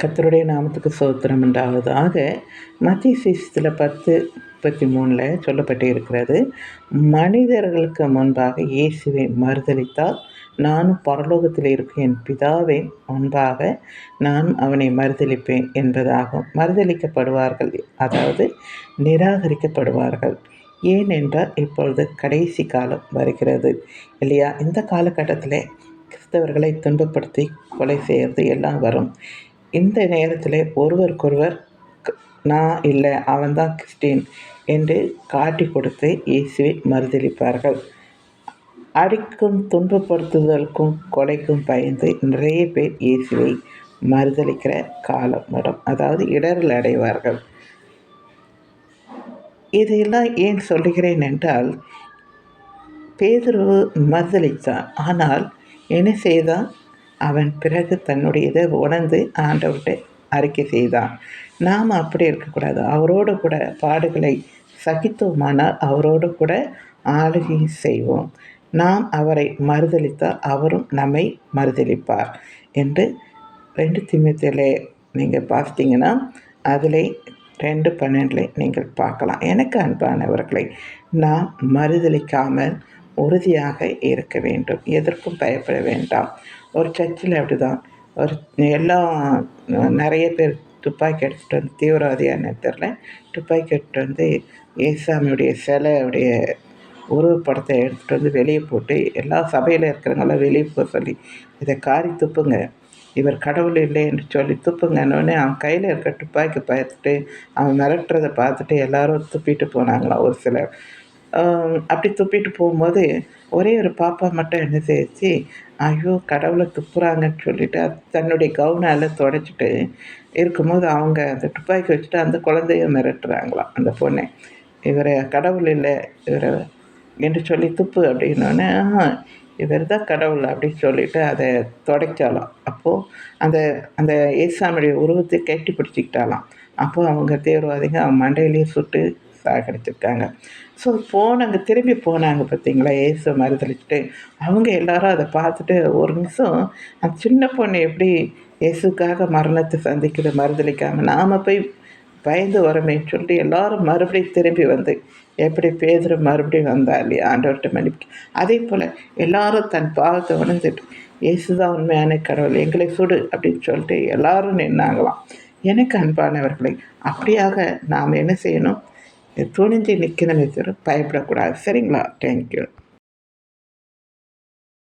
கர்த்தருடைய நாமத்துக்கு ஸ்தோத்திரம் உண்டாவதாக. மத்திய சுவிசேஷத்தில் 10:33 சொல்லப்பட்டு இருக்கிறது, மனிதர்களுக்கு முன்பாக இயேசுவை மறுதலித்தால் நானும் பரலோகத்தில் இருக்கும் என் பிதாவின் முன்பாக நானும் அவனை மறுதலிப்பேன் என்பதாகும். மறுதலிக்கப்படுவார்கள், அதாவது நிராகரிக்கப்படுவார்கள். ஏனென்றால் இப்பொழுது கடைசி காலம் வருகிறது இல்லையா? இந்த காலகட்டத்தில் கிறிஸ்தவர்களை துன்பப்படுத்தி கொலை செய்கிறது எல்லாம் வரும். இந்த நேரத்தில் ஒருவருக்கொருவர் நான் இல்லை, அவன்தான் கிறிஸ்டின் என்று காட்டி கொடுத்து இயேசுவை மறுதலிப்பார்கள். அடிக்கும் துன்பப்படுத்துதலுக்கும் கொலைக்கும் பயந்து நிறைய பேர் இயேசுவை மறுதலிக்கிற காலம் வரும், அதாவது இடரல் அடைவார்கள். இதையெல்லாம் ஏன் சொல்லுகிறேன் என்றால், பேதுரு மறுதலித்தான், ஆனால் என்ன செய்தான்? அவன் பிறகு தன்னுடைய இதை உணர்ந்து ஆண்டவர்கிட்ட அறிக்கை செய்தான். நாம் அப்படி இருக்கக்கூடாது. அவரோடு கூட பாடுகளை சகித்தோமானால் அவரோடு கூட ஆளுகை செய்வோம். நாம் அவரை மறுதலித்தால் அவரும் நம்மை மறுதலிப்பார் என்று 2 தீமோத்தேயுவிலே நீங்கள் பார்த்தீங்கன்னா அதில் 2:12 நீங்கள் பார்க்கலாம். எனக்கு அன்பானவர்களை, நாம் மறுதலிக்காமல் உறுதியாக இருக்க வேண்டும். எதற்கும் பயப்பட வேண்டாம். ஒரு சர்ச்சில் அப்படி தான் எல்லாம் நிறைய பேர் துப்பாக்கி எடுத்துகிட்டு வந்து, தீவிரவாதியான தெரில, துப்பாக்கி எடுத்துகிட்டு வந்து ஏசாமியுடைய சிலையுடைய உருவப்படத்தை எடுத்துகிட்டு வந்து வெளியே போட்டு எல்லா சபையில் இருக்கிறவங்களாம் வெளியே போக சொல்லி, இதை காரி துப்புங்க, இவர் கடவுள் இல்லை என்று சொல்லி துப்புங்கன்னொடனே அவன் கையில் இருக்க துப்பாக்கி பார்த்துட்டு அவன் மிரட்டுறதை பார்த்துட்டு எல்லாரும் துப்பிட்டு போனாங்களாம். ஒரு சிலர் அப்படி துப்பிட்டு போகும்போது ஒரே ஒரு பாப்பா மட்டும் என்ன செய்யுச்சு, ஐயோ கடவுளை துப்புறாங்கன்னு சொல்லிட்டு தன்னுடைய கவுனால் தொடச்சிட்டு இருக்கும்போது அவங்க அந்த துப்பாக்கி வச்சுட்டு அந்த குழந்தைய மிரட்டுறாங்களாம். அந்த பொண்ணை, இவரை கடவுள் இல்லை இவரை என்று சொல்லி துப்பு அப்படின்னோடனே, இவர் தான் கடவுள் அப்படின்னு சொல்லிட்டு அதை தொடச்சாலாம். அப்போது அந்த அந்த ஏசாமியுடைய உருவத்தை கட்டி பிடிச்சிக்கிட்டாலாம். அப்போது அவங்க தீவிரவாதிங்க அவன் மண்டையிலேயே சுட்டு சாகடிச்சிருக்காங்க. ஸோ போனாங்க, திரும்பி போனாங்க பார்த்தீங்களா, இயேசு மறுதலிச்சுட்டு. அவங்க எல்லாரும் அதை பார்த்துட்டு ஒரு நிமிஷம் அந்த சின்ன பொண்ணு எப்படி இயேசுக்காக மரணத்தை சந்திக்குது மறுதலிக்காமல், நாம் போய் பயந்து வரமேன்னு சொல்லிட்டு எல்லோரும் மறுபடியும் திரும்பி வந்து, எப்படி பேதுரு மறுபடியும் வந்தா இல்லையா ஆண்டவர்கிட்ட மன்னிப்பு, அதே போல் எல்லாரும் தன் பாவத்தை உணர்ந்துட்டு இயேசு தான் உண்மையான கடவுள், எங்களை சுடு அப்படின்னு சொல்லிட்டு எல்லாரும் நின்னாங்களாம். எனக்கு அன்பானவர்களை, அப்படியாக நாம் என்ன செய்யணும்? துணிஞ்சு நிற்கணுமே தவிர பயப்படக்கூடாது. சரிங்களா? தேங்க்யூ.